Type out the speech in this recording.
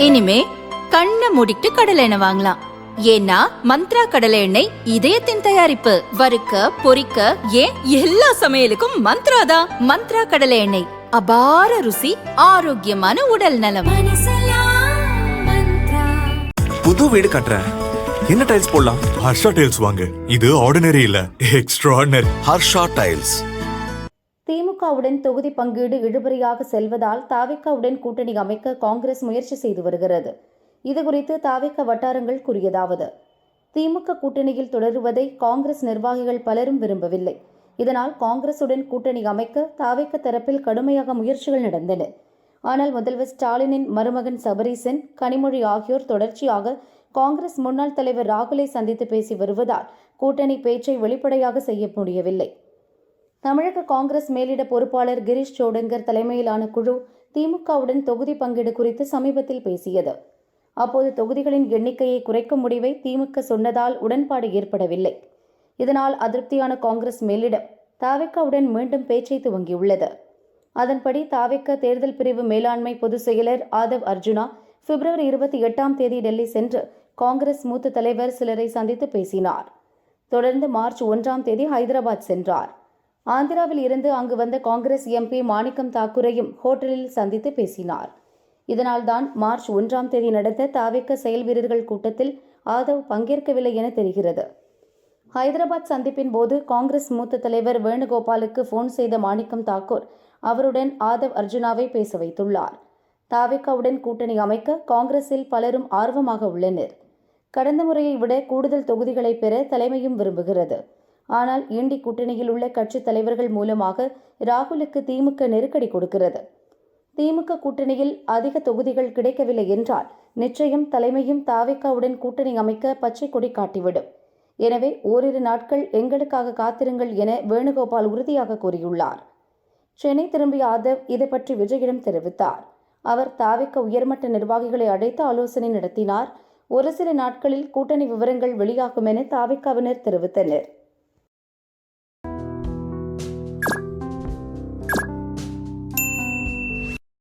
இனிமே கண்ணை மூடிட்டு கடலை எண்ணெய் வாங்கலாம். ஏன்னா மந்த்ரா கடலை எண்ணெய் இதயத்தின் தயாரிப்பு. வறுக்க பொரிக்க ஏன் எல்லா சமையலுக்கும் மந்த்ரா தான். மந்த்ரா கடலை எண்ணெய், அபார ருசி, ஆரோக்கியமான உடல் நலம். புது வீடு கட்டுறேன், என்ன டைல்ஸ் போடலாம்? ஹர்ஷா டைல்ஸ் வாங்க. இது ஆர்டினரி இல்ல, எக்ஸ்ட்ராஆர்டினரி. ஹர்ஷா டைல்ஸ். திமுகவுடன் தொகுதி பங்கீடு இழுபறியாக செல்வதால் தாவேகாவுடன் கூட்டணி அமைக்க காங்கிரஸ் முயற்சி செய்து வருகிறது. இதுகுறித்து தாவேகா வட்டாரங்கள் கூறியதாவது: திமுக கூட்டணியில் தொடருவதை காங்கிரஸ் நிர்வாகிகள் பலரும் விரும்பவில்லை. இதனால் காங்கிரசுடன் கூட்டணி அமைக்க தாவேகா தரப்பில் கடுமையாக முயற்சிகள் நடந்தன. ஆனால் முதல்வர் ஸ்டாலினின் மருமகன் சபரீசன், கனிமொழி ஆகியோர் தொடர்ச்சியாக காங்கிரஸ் முன்னாள் தலைவர் ராகுலை சந்தித்து பேசி வருவதால் கூட்டணி பேச்சை வெளிப்படையாக செய்ய முடியவில்லை. தமிழக காங்கிரஸ் மேலிட பொறுப்பாளர் கிரீஷ் சோடங்கர் தலைமையிலான குழு திமுகவுடன் தொகுதி பங்கீடு குறித்து சமீபத்தில் பேசியது. அப்போது தொகுதிகளின் எண்ணிக்கையை குறைக்கும் முடிவை திமுக சொன்னதால் உடன்பாடு ஏற்படவில்லை. இதனால் அதிருப்தியான காங்கிரஸ் மேலிடம் தாவேகாவுடன் மீண்டும் பேச்சை துவங்கியுள்ளது. அதன்படி தாவேகா தேர்தல் பிரிவு மேலாண்மை பொதுச் செயலர் ஆதவ் அர்ஜுனா பிப்ரவரி 28 டெல்லி சென்று காங்கிரஸ் மூத்த தலைவர் சிலரை சந்தித்து பேசினார். தொடர்ந்து மார்ச் 1 ஹைதராபாத் சென்றார். ஆந்திராவில் இருந்து அங்கு வந்த காங்கிரஸ் எம்பி மாணிக்கம் தாக்கூரையும் ஹோட்டலில் சந்தித்து பேசினார். இதனால்தான் மார்ச் 1 நடந்த தாவேகா செயல் வீரர்கள் கூட்டத்தில் ஆதவ் பங்கேற்கவில்லை என தெரிகிறது. ஹைதராபாத் சந்திப்பின் போது காங்கிரஸ் மூத்த தலைவர் வேணுகோபாலுக்கு போன் செய்த மாணிக்கம் தாக்கூர் அவருடன் ஆதவ் அர்ஜுனாவை பேச வைத்துள்ளார். தாவேகாவுடன் கூட்டணி அமைக்க காங்கிரஸில் பலரும் ஆர்வமாக உள்ளனர். கடந்த முறையை விட கூடுதல் தொகுதிகளை பெற தலைமையும் விரும்புகிறது. ஆனால் இண்டி கூட்டணியில் உள்ள கட்சித் தலைவர்கள் மூலமாக ராகுலுக்கு திமுக நெருக்கடி கொடுக்கிறது. திமுக கூட்டணியில் அதிக தொகுதிகள் கிடைக்கவில்லை என்றால் நிச்சயம் தலைமையும் தாவேகாவுடன் கூட்டணி அமைக்க பச்சை கொடி காட்டிவிடும். எனவே ஓரிரு நாட்கள் எங்களுக்காக காத்திருங்கள் என வேணுகோபால் உறுதியாக கூறியுள்ளார். சென்னை திரும்பிய ஆதவ் இதை பற்றி விஜயிடம் தெரிவித்தார். அவர் தாவேகா உயர்மட்ட நிர்வாகிகளை அழைத்து ஆலோசனை நடத்தினார். ஒரு சில நாட்களில் கூட்டணி விவரங்கள் வெளியாகும் என தாவேகாவினர் தெரிவித்தனர்.